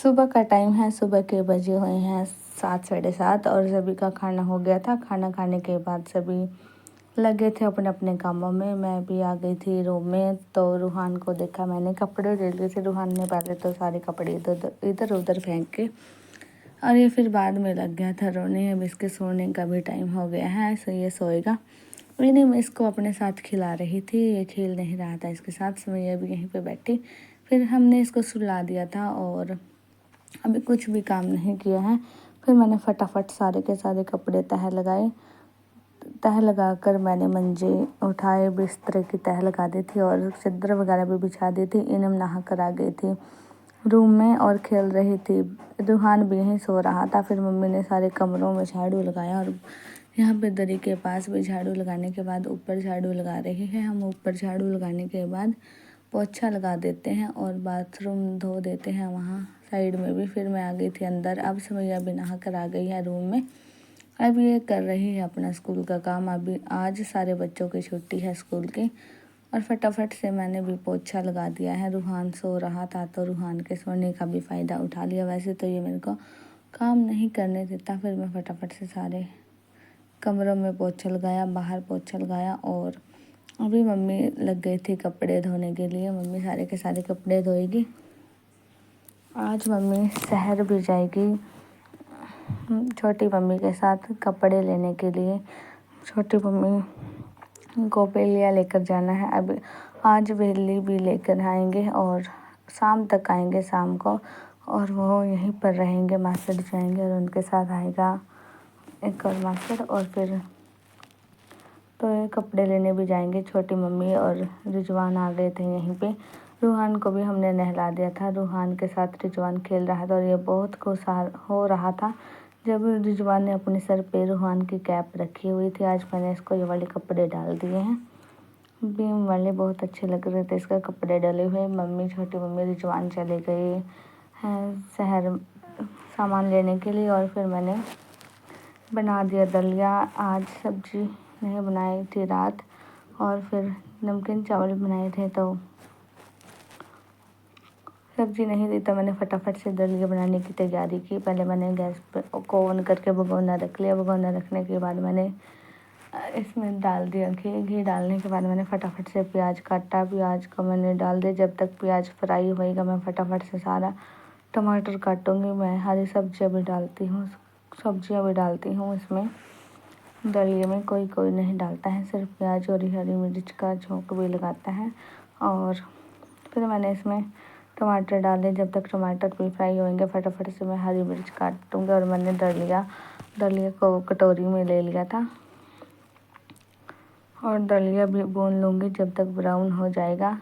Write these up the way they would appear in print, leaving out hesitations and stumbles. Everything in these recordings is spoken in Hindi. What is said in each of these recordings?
सुबह का टाइम है। सुबह के बजे हुए हैं 7 साढ़े 7 और सभी का खाना हो गया था। खाना खाने के बाद सभी लगे थे अपने अपने कामों में। मैं भी आ गई थी रूम में, तो रूहान को देखा मैंने। कपड़े ले लिए थे रूहान ने पहले, तो सारे कपड़े इधर उधर फेंक के, और ये फिर बाद में लग गया था रोने। अब इसके सोने का भी टाइम हो गया है, सो ये सोएगा। इन्हें मैं इसको अपने साथ खिला रही थी, ये खेल नहीं रहा था इसके साथ, सो मैं भी यहीं पे बैठी। फिर हमने इसको सुला दिया था और अभी कुछ भी काम नहीं किया है। फिर मैंने फटाफट सारे के सारे कपड़े तह लगाए। तह लगाकर मैंने मंजे उठाए, बिस्तर की तह लगा दी थी और चादर वगैरह भी बिछा दी थी। इनम नहा कर आ गई थी रूम में और खेल रही थी। रूहान भी यहीं सो रहा था। फिर मम्मी ने सारे कमरों में झाड़ू लगाया और यहाँ पे दरी के पास भी झाड़ू लगाने के बाद ऊपर झाड़ू लगा रही है। हम ऊपर झाड़ू लगाने के बाद पोछा लगा देते हैं और बाथरूम धो देते हैं वहाँ साइड में भी। फिर मैं आ गई थी अंदर। अब समैया भी नहा कर आ गई है रूम में। अब ये कर रही है अपना स्कूल का काम। अभी आज सारे बच्चों की छुट्टी है स्कूल की, और फटाफट से मैंने भी पोछा लगा दिया है। रूहान सो रहा था तो रूहान के सोने का भी फ़ायदा उठा लिया। वैसे तो ये मेरे को काम नहीं करने देता। फिर मैं फटाफट से सारे कमरों में पोछा लगाया, बाहर पोछा लगाया, और अभी मम्मी लग गई थी कपड़े धोने के लिए। मम्मी सारे के सारे कपड़े धोएगी। आज मम्मी शहर भी जाएगी छोटी मम्मी के साथ कपड़े लेने के लिए। छोटी मम्मी को बेलिया लेकर जाना है। अब आज बेली भी लेकर आएंगे और शाम तक आएंगे, शाम को, और वो यहीं पर रहेंगे। मास्टर जाएंगे और उनके साथ आएगा एक और मास्टर। और फिर तो ये कपड़े लेने भी जाएंगे। छोटी मम्मी और रिजवान आ गए थे यहीं पे। रूहान को भी हमने नहला दिया था। रूहान के साथ रिजवान खेल रहा था और ये बहुत खुश हो रहा था जब रिजवान ने अपने सर पे रूहान की कैप रखी हुई थी। आज मैंने इसको ये वाले कपड़े डाल दिए हैं, बीम वाले, बहुत अच्छे लग रहे थे इसका कपड़े डाले हुए। मम्मी, छोटी मम्मी, रिजवान चले गए हैं शहर सामान लेने के लिए। और फिर मैंने बना दिया दलिया। आज सब्जी नहीं बनाई थी रात, और फिर नमकीन चावल बनाए थे, तो सब्जी नहीं थी तो मैंने फटाफट से दलिया बनाने की तैयारी की। पहले मैंने गैस को ऑन करके भगोना रख लिया। भगोना रखने के बाद मैंने इसमें डाल दिया घी। घी डालने के बाद मैंने फटाफट से प्याज काटा। प्याज को मैंने डाल दिया। जब तक प्याज फ्राई होएगा मैं फटाफट से सारा टमाटर काटूँगी। मैं हरी सब्जियाँ भी डालती हूँ इसमें दलिए में। कोई कोई नहीं डालता है, सिर्फ प्याज और हरी मिर्च का झोंक भी लगाता है। और फिर मैंने इसमें टमाटर डाले। जब तक टमाटर भी फ्राई होंगे फटाफट से मैं हरी मिर्च काटूँगी। और मैंने दलिया को कटोरी में ले लिया था और दलिया भी भून लूँगी जब तक ब्राउन हो जाएगा।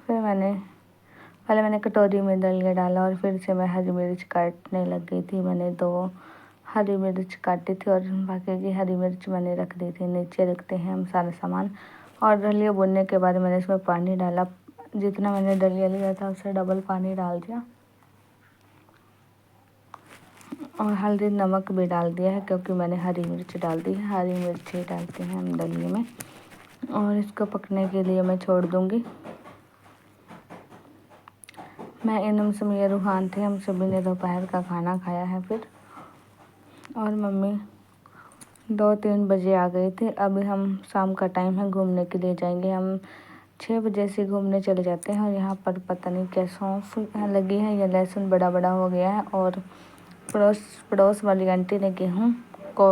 फिर पहले मैंने कटोरी में दलिया डाला और फिर से मैं हरी मिर्च काटने लग गई थी। मैंने 2 हरी मिर्च काटी थी और बाकी की हरी मिर्च मैंने रख दी थी। नीचे रखते हैं हम सारा सामान। और दलिया भुनने के बाद मैंने इसमें पानी डाला। जितना मैंने दलिया लिया था उससे डबल पानी डाल दिया, और हल्दी नमक भी डाल दिया है क्योंकि मैंने हरी मिर्च डाल दी है। हरी मिर्च ही डालते हैं हम दलिए में। और इसको पकने के लिए मैं छोड़ दूँगी। मैं इनम समैया रूहान थे, हम सभी ने दोपहर का खाना खाया है फिर। और मम्मी 2-3 बजे आ गए थे। अभी हम शाम का टाइम है, घूमने के लिए जाएंगे। हम 6 बजे से घूमने चले जाते हैं। और यहाँ पर पता नहीं क्या सौंफ लगी है या लहसुन बड़ा बड़ा हो गया है। और पड़ोस वाली आंटी ने गेहूँ को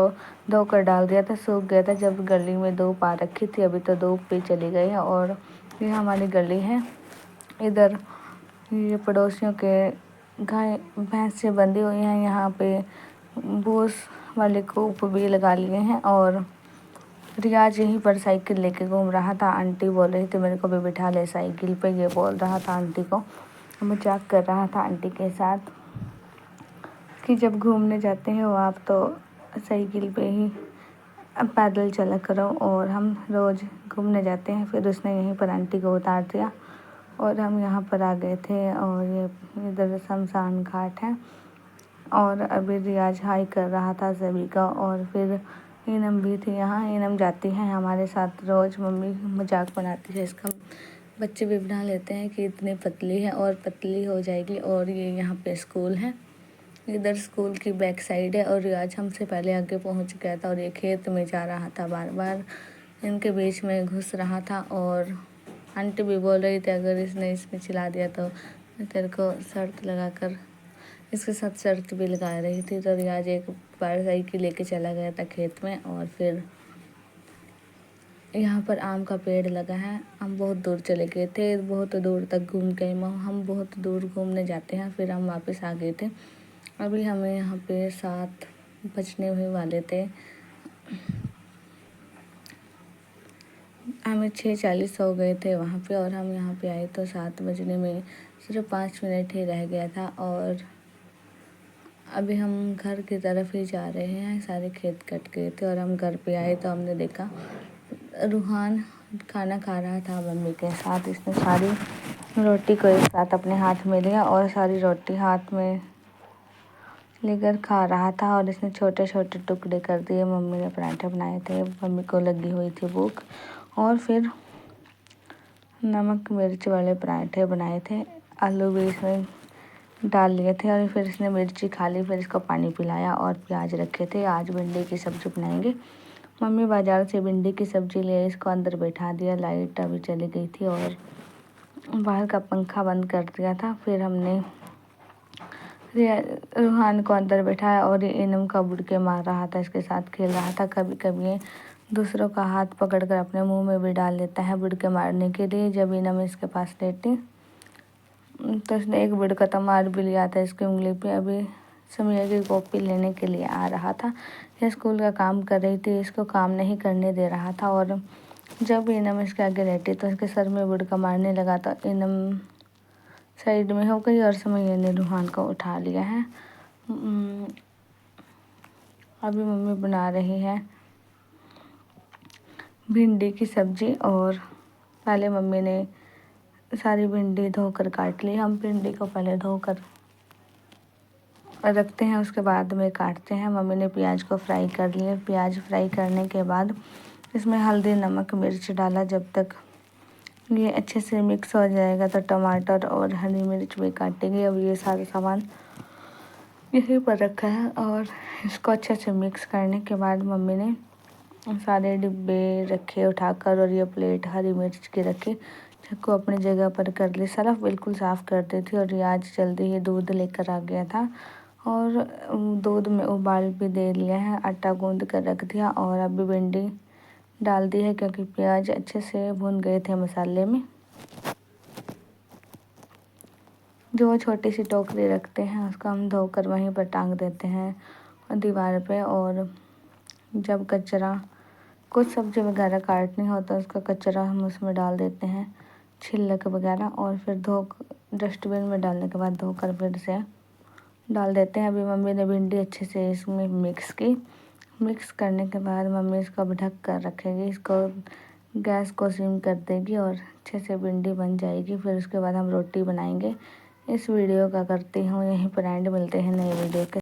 धोकर डाल दिया था, सूख गया था जब गली में धूप आ रखी थी। अभी तो धूप भी चली गई है। और ये हमारी गली है। इधर ये पड़ोसियों के गाय भैंस से बंधी हुई हैं। यहाँ पे भूस वाले कूप भी लगा लिए हैं। और रियाज यहीं पर साइकिल लेके घूम रहा था। आंटी बोल रही थी मेरे को भी बिठा ले साइकिल पे, ये बोल रहा था आंटी को। मजाक कर रहा था आंटी के साथ कि जब घूमने जाते हो आप तो साइकिल पे ही पैदल चला करो, और हम रोज़ घूमने जाते हैं। फिर उसने यहीं पर आंटी को उतार दिया और हम यहाँ पर आ गए थे। और ये इधर शमशान घाट है। और अभी रियाज हाई कर रहा था सभी का। और फिर इनम भी थी यहाँ। इनम जाती है हमारे साथ रोज़। मम्मी मजाक बनाती है इसका बच्चे भी बना लेते हैं कि इतनी पतली है और पतली हो जाएगी। और ये यहाँ पे स्कूल है, इधर स्कूल की बैक साइड है। और आज हमसे पहले आगे पहुँच गया था और ये खेत में जा रहा था, बार बार इनके बीच में घुस रहा था। और आंटी भी बोल रही थी अगर इसने इसमें चिल्ला दिया तो तेरे को शर्त लगाकर इसके साथ शर्त भी लगा रही थी। तो आज एक बार साइकिल लेके चला गया था खेत में। और फिर यहाँ पर आम का पेड़ लगा है, हम बहुत दूर चले गए थे, बहुत दूर तक घूम के हम बहुत दूर घूमने जाते हैं, फिर हम वापस आ गए थे। अभी हमें यहाँ पे 7 बजने हुए वाले थे, हमें 6:40 हो गए थे वहाँ पे। और हम यहाँ पे आए तो 7 बजने में सिर्फ 5 मिनट ही रह गया था। और अभी हम घर की तरफ ही जा रहे हैं, सारे खेत कट गए थे। और हम घर पे आए तो हमने देखा रूहान खाना खा रहा था मम्मी के साथ। इसने सारी रोटी को एक साथ अपने हाथ में लिया और सारी रोटी हाथ में लेकर खा रहा था। और इसने छोटे छोटे टुकड़े कर दिए। मम्मी ने पराठे बनाए थे, मम्मी को लगी हुई थी भूख। और फिर नमक मिर्च वाले पराठे बनाए थे, आलू भी इसमें डाल लिए थे। और फिर इसने मिर्ची खा ली, फिर इसको पानी पिलाया और प्याज रखे थे। आज भिंडी की सब्ज़ी बनाएंगे। मम्मी बाज़ार से भिंडी की सब्ज़ी ले, इसको अंदर बैठा दिया, लाइट अभी चली गई थी और बाहर का पंखा बंद कर दिया था। फिर हमने रूहान को अंदर बैठाया और ये इनम का बुड़के मार रहा था, इसके साथ खेल रहा था। कभी कभी ये दूसरों का हाथ पकड़कर अपने मुंह में भी डाल लेता है बुड़के मारने के लिए। जब इनम इसके पास लेटी तो उसने एक बुड़का तो मार भी लिया था इसकी उंगली पे। अभी समीर की कॉपी लेने के लिए आ रहा था, यह स्कूल का काम कर रही थी, इसको काम नहीं करने दे रहा था। और जब इनम इसके आगे लेटी तो इसके सर में बुड़का मारने लगा तो इनम साइड में हो गई और समीर ने रूहान को उठा लिया है। अभी मम्मी बना रही है भिंडी की सब्ज़ी। और पहले मम्मी ने सारी भिंडी धोकर काट ली। हम भिंडी को पहले धोकर रखते हैं, उसके बाद में काटते हैं। मम्मी ने प्याज को फ्राई कर लिया। प्याज फ्राई करने के बाद इसमें हल्दी नमक मिर्च डाला। जब तक ये अच्छे से मिक्स हो जाएगा तो टमाटर और हरी मिर्च भी काटेंगे। अब ये सारे सामान यहीं पर रखा है और इसको अच्छे से मिक्स करने के बाद मम्मी ने सारे डिब्बे रखे उठाकर और ये प्लेट हरी मिर्च की रखी, सबको अपनी जगह पर कर ली। सरफ बिल्कुल साफ़ कर दी थी। और ये आज जल्दी ही दूध लेकर आ गया था और दूध में उबाल भी दे लिया है, आटा गूंद कर रख दिया। और अभी भिंडी डाल दी है क्योंकि प्याज अच्छे से भुन गए थे मसाले में। जो छोटी सी टोकरी रखते हैं उसको हम धोकर वहीं पर टांग देते हैं दीवार पे। और जब कचरा कुछ सब्ज़ी वगैरह काटनी हो तो उसका कचरा हम उसमें डाल देते हैं, छिलक वगैरह। और फिर डस्टबिन में डालने के बाद धोकर फिर से डाल देते हैं। अभी मम्मी ने भिंडी अच्छे से इसमें मिक्स की। मिक्स करने के बाद मम्मी इसको अब ढक कर रखेगी, इसको गैस को सिम कर देगी और अच्छे से भिंडी बन जाएगी। फिर उसके बाद हम रोटी बनाएंगे। इस वीडियो का करती हूँ यहीं पर एंड, मिलते हैं नए वीडियो के।